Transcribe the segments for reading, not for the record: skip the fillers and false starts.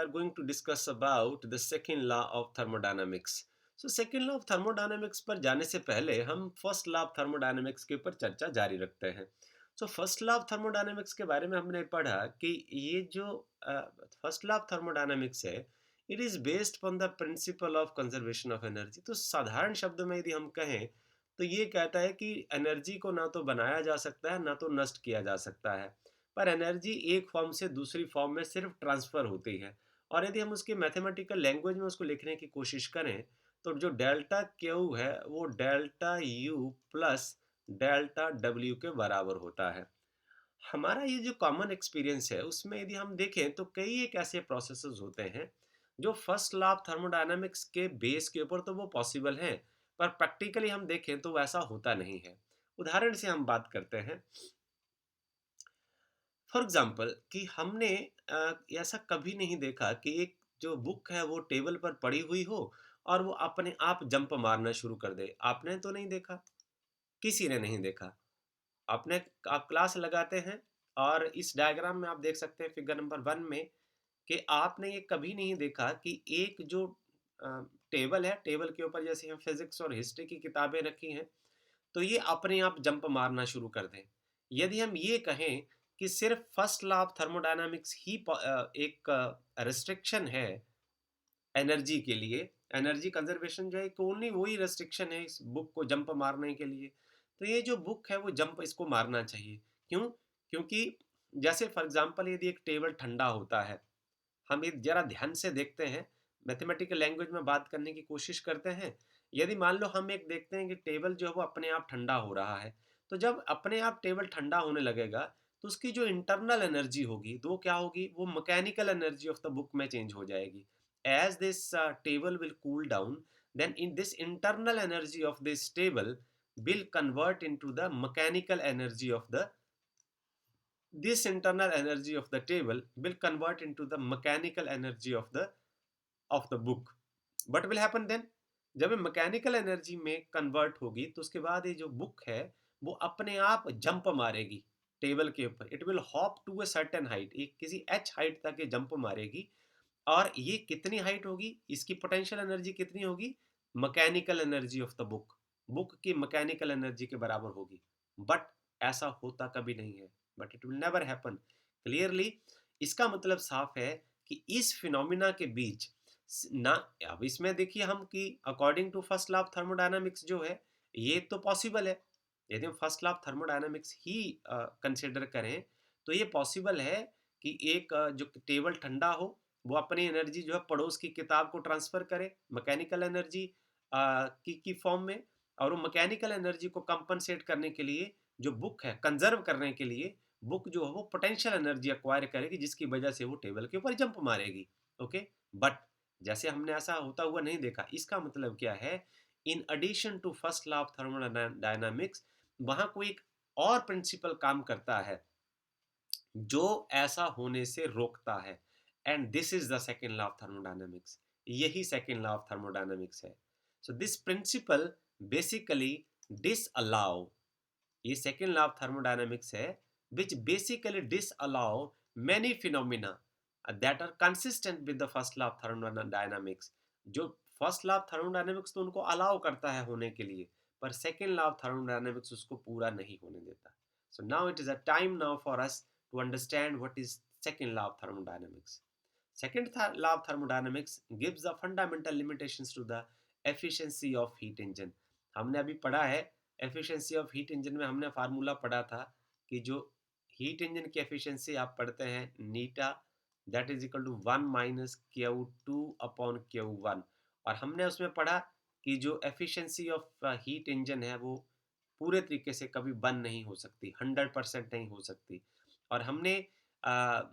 are going to discuss about the second law of thermodynamics. So second law of thermodynamics पर जाने से पहले हम फर्स्ट लॉ ऑफ थर्मोडायनेमिक्स के ऊपर चर्चा जारी रखते हैं. So first law of thermodynamics के बारे में हमने पढ़ा कि ये जो फर्स्ट लॉ ऑफ थर्मोडायनेमिक्स है, it is based on the principle of conservation of energy. तो साधारण शब्दों में यदि हम कहें तो ये कहता है कि एनर्जी को ना तो बनाया जा सकता है ना तो नष्ट किया जा सकता है, पर एनर्जी एक फॉर्म से दूसरी फॉर्म में सिर्फ ट्रांसफ़र होती है. और यदि हम उसके मैथमेटिकल लैंग्वेज में उसको लिखने की कोशिश करें तो जो डेल्टा क्यू है वो delta U plus delta W के बराबर होता है. हमारा ये जो कॉमन एक्सपीरियंस है उसमें यदि हम देखें तो कई एक ऐसे प्रोसेसेस होते हैं जो फर्स्ट लॉ ऑफ थर्मोडायनामिक्स के बेस के ऊपर तो वो पॉसिबल हैं, पर प्रैक्टिकली हम देखें तो वैसा होता नहीं है. उदाहरण से हम बात करते हैं. फॉर एग्जाम्पल कि हमने ऐसा कभी नहीं देखा कि एक जो बुक है वो टेबल पर पड़ी हुई हो और वो अपने आप जंप मारना शुरू कर दे. आपने तो नहीं देखा, किसी ने नहीं देखा. आपने आप क्लास लगाते हैं और इस डायग्राम में आप देख सकते हैं फिगर नंबर 1 में कि आपने ये कभी नहीं देखा कि एक जो टेबल है, टेबल के ऊपर जैसे हम फिजिक्स और हिस्ट्री की किताबें रखी हैं तो ये अपने आप जंप मारना शुरू कर दें. यदि हम ये कहें कि सिर्फ फर्स्ट लॉ ऑफ थर्मोडायनामिक्स ही एक रिस्ट्रिक्शन है एनर्जी के लिए, एनर्जी कंजर्वेशन जो है कि ओनली वही रेस्ट्रिक्शन है इस बुक को जंप मारने के लिए, तो ये जो बुक है वो जंप इसको मारना चाहिए. क्यों? क्योंकि जैसे फॉर एग्जांपल यदि एक टेबल ठंडा होता है, हम एक जरा ध्यान से देखते हैं, मैथमेटिकल लैंग्वेज में बात करने की कोशिश करते हैं. यदि मान लो हम एक देखते हैं कि टेबल जो है वो अपने आप ठंडा हो रहा है, तो जब अपने आप टेबल ठंडा होने लगेगा तो उसकी जो इंटरनल एनर्जी होगी तो वो क्या होगी, वो mechanical energy of the book में चेंज हो जाएगी. As this table will cool down, then in this internal energy of this table will convert into the mechanical energy of the this internal energy of the table will convert into the mechanical energy of the book. What will happen then? जब ये mechanical energy में convert होगी तो उसके बाद ये जो book है वो अपने आप जंप मारेगी टेबल के ऊपर. It will hop to a certain height, एक किसी एच हाइट तक ये जंप मारेगी. और ये कितनी हाइट होगी, इसकी पोटेंशियल एनर्जी कितनी होगी, mechanical energy of the book, book की मैकेनिकल एनर्जी के बराबर होगी. बट ऐसा होता कभी नहीं है, but it will never happen. Clearly इसका मतलब साफ है कि इस फिनोमिना के बीच ना, अब इसमें देखिए हम कि according to first law of thermodynamics जो है ये तो पॉसिबल है. यदि हम फर्स्ट लॉ ऑफ थर्मोडायनामिक्स ही कंसिडर करें तो ये पॉसिबल है कि एक जो टेबल ठंडा हो वो अपनी एनर्जी जो है पड़ोस की किताब को ट्रांसफ़र करे मैकेनिकल एनर्जी की फॉर्म में, और वो मैकेनिकल एनर्जी को कंपनसेट करने के लिए जो बुक है, कंजर्व करने के लिए बुक जो है वो पोटेंशियल एनर्जी एक्वायर करेगी जिसकी वजह से वो टेबल के ऊपर जंप मारेगी. ओके, बट जैसे हमने ऐसा होता हुआ नहीं देखा. इसका मतलब क्या है, in addition to first law of thermodynamics वहाँ कोई एक और प्रिंसिपल काम करता है जो ऐसा होने से रोकता है. And this is the second law of thermodynamics. यही सेकेंड लॉ ऑफ थर्मोडायनेमिक्स है. So this principle basically disallow, ये सेकेंड लॉ ऑफ थर्मोडायनेमिक्स है which basically disallow many phenomena that are consistent with the first law of thermodynamics. जो first law of thermodynamics तो उनको allow करता है होने के लिए, पर सेकेंड लॉ ऑफ थर्मोडायनेमिक्स उसको पूरा नहीं होने देता. So now it is a time now for us to understand what is second law of thermodynamics. Second law of thermodynamics gives the fundamental limitations to the efficiency of heat engine. हमने अभी पढ़ा है efficiency of heat engine में हमने formula पढ़ा था कि जो हीट इंजन की एफिशिएंसी आप पढ़ते हैं eta, that is equal to 1 minus Q two upon Q one. और हमने उसमें पढ़ा कि जो एफिशिएंसी ऑफ हीट इंजन है वो पूरे तरीके से कभी बंद नहीं हो सकती, 100% नहीं हो सकती. और हमने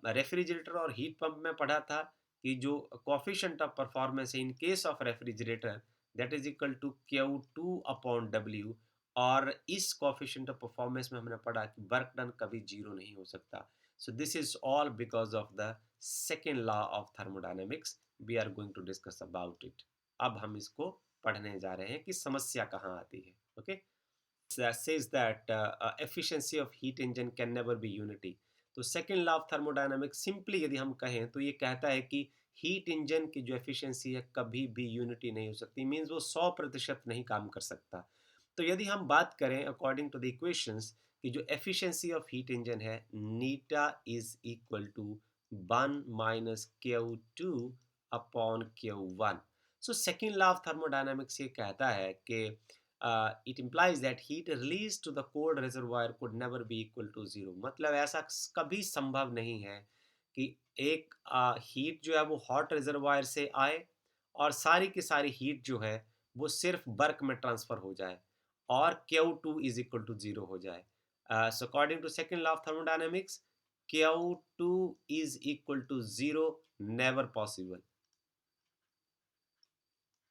रेफ्रिजरेटर और हीट पंप में पढ़ा था कि जो कोफिशिएंट ऑफ परफॉर्मेंस है in case of refrigerator that is equal to Q two upon W. और इस कोफिशिएंट ऑफ परफॉर्मेंस में हमने पढ़ा कि वर्क डन कभी जीरो नहीं हो सकता. So this is all because of the second law of thermodynamics. We are going to discuss about it. अब हम इसको पढ़ने जा रहे हैं कि समस्या कहाँ आती है. Okay, that says that efficiency of heat engine can never be unity. तो second law of thermodynamics simply यदि हम कहें तो ये कहता है कि हीट इंजन की जो एफिशिएंसी है कभी भी यूनिटी नहीं हो सकती, मीन्स वो 100% नहीं काम कर सकता। तो यदि हम बात करें अकॉर्डिंग टू द इक्वेशंस कि जो एफिशिएंसी ऑफ हीट इंजन है, eta is equal to 1 minus Q2 upon Q1। So second law of thermodynamics ये कहता है कि it implies that heat released to the cold reservoir could never be equal to zero। मतलब ऐसा कभी संभव नहीं है कि एक हीट जो है वो हॉट रिजर्वायर से आए और सारी की सारी हीट जो है वो सिर्फ बर्क में ट्रांसफर हो जाए और Q2 is equal to zero हो जाए। So according to second law of thermodynamics, Q2 is equal to zero, never possible.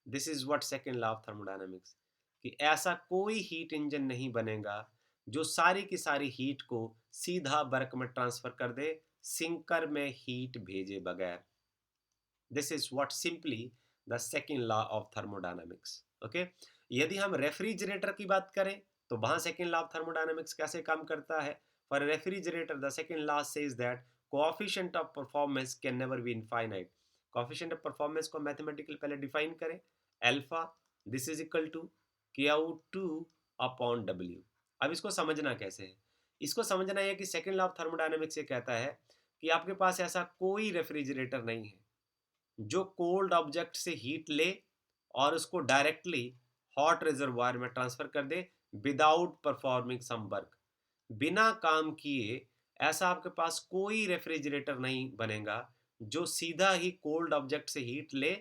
This is what second law of thermodynamics, कि ऐसा कोई हीट इंजन नहीं बनेगा जो सारी की सारी हीट को सीधा बर्क में ट्रांसफर कर दे, सिंकर में हीट भेजे बगैर। This is what simply the second law of thermodynamics. Okay, यदि हम रेफ्रिजरेटर की बात करें तो वहां सेकेंड लॉ ऑफ थर्मोडायनेमिक्स कैसे काम करता है? For refrigerator the second law says that coefficient of performance can never be infinite. Coefficient of performance को मैथमेटिकल पहले डिफाइन करें। Alpha, this is equal to Q2 upon W। अब इसको समझना कैसे है? इसको समझना है कि सेकेंड लॉ ऑफ थर्मोडायनेमिक्स ये कहता है कि आपके पास ऐसा कोई रेफ्रिजरेटर नहीं है जो कोल्ड ऑब्जेक्ट से हीट ले और उसको डायरेक्टली हॉट रिजर्वायर में ट्रांसफर कर दे विदाउट परफॉर्मिंग सम वर्क। बिना काम किए ऐसा आपके पास कोई रेफ्रिजरेटर नहीं बनेगा जो सीधा ही कोल्ड ऑब्जेक्ट से हीट ले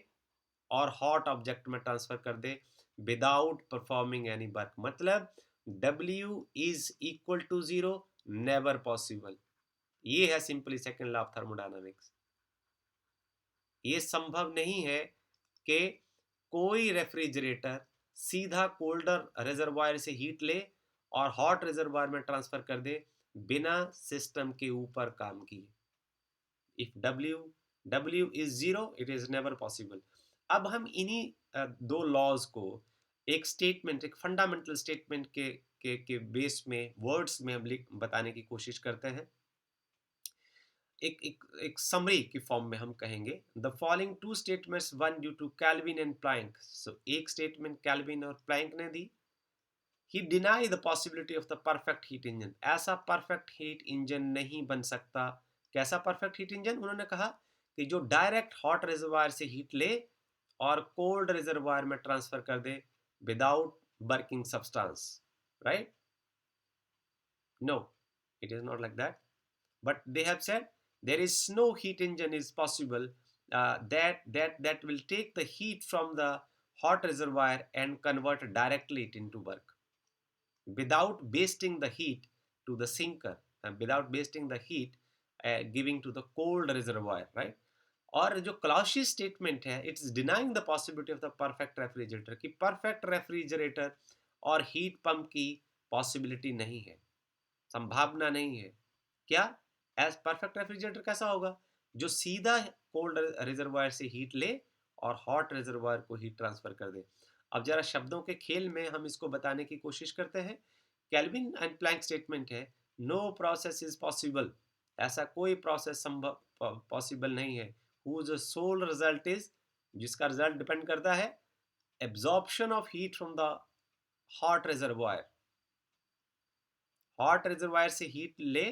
और हॉट ऑब्जेक्ट में ट्रांसफर कर दे विदाउट परफॉर्मिंग एनी वर्क। मतलब W is equal to zero, never possible. ये है simply second law of thermodynamics. ये संभव नहीं है कि कोई रेफ्रिजरेटर सीधा कोल्डर रिजर्वायर से हीट ले और हॉट रिजर्वायर में ट्रांसफर कर दे बिना सिस्टम के ऊपर काम किए। If W is zero, it is never possible. अब हम इन्हीं दो लॉज को एक स्टेटमेंट, एक फंडामेंटल स्टेटमेंट के बेस में, वर्ड्स में हम लिख बताने की कोशिश करते हैं। एक समरी की फॉर्म में हम कहेंगे the following two statements one due to Kelvin and Planck. So एक स्टेटमेंट कैल्विन और प्लैंक ने दी। He deny the possibility of the perfect heat engine. ऐसा परफेक्ट हीट इंजन नहीं बन सकता। कैसा परफेक्ट हीट इंजन? उन्होंने कहा कि जो डायरेक्ट हॉट रिजर्वायर से हीट ले और कोल्ड रिजर्वायर में ट्रांसफर कर दे without working substance, right? No, it is not like that, but they have said there is no heat engine is possible that will take the heat from the hot reservoir and convert directly it into work without wasting the heat to the sinker and without wasting the heat giving to the cold reservoir, right? और जो क्लॉशी statement है, it's denying the possibility of the perfect refrigerator, कि perfect refrigerator और heat pump की possibility नहीं है, संभावना नहीं है। क्या? एज परफेक्ट रेफ्रिजरेटर कैसा होगा? जो सीधा कोल्ड रिजर्वायर से हीट ले और हॉट रिजर्वायर को हीट ट्रांसफर कर दे। अब जरा शब्दों के खेल में हम इसको बताने की कोशिश करते हैं। कैल्विन एंड प्लैंक स्टेटमेंट है नो प्रोसेस इज पॉसिबल। ऐसा कोई प्रोसेस संभव पॉसिबल नहीं है whose sole result is, जिसका रिजल्ट डिपेंड करता है absorption of heat from the hot reservoir. Hot reservoir से हीट ले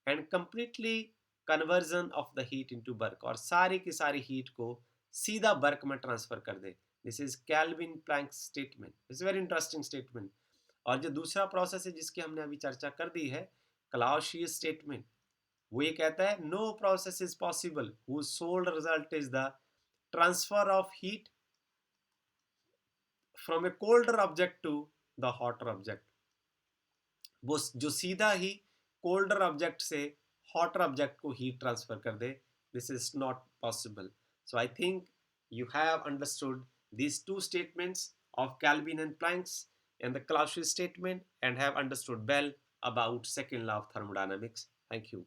and completely conversion of the heat into work, और सारी की सारी हीट को सीधा वर्क में ट्रांसफर कर दे। This is Kelvin Planck statement. It's very interesting statement. और जो दूसरा प्रोसेस है जिसकी हमने अभी चर्चा कर दी है, क्लाउसियस स्टेटमेंट, वो ये कहता है no process is possible whose sole result is the transfer of heat from a colder object to the hotter object। वो जो सीधा ही कोल्डर ऑब्जेक्ट से हॉटर ऑब्जेक्ट को हीट ट्रांसफर कर दे, this is not possible. So I think you have understood these two statements of Kelvin and Planck's and the Clausius statement and have understood well about second law of thermodynamics. Thank you.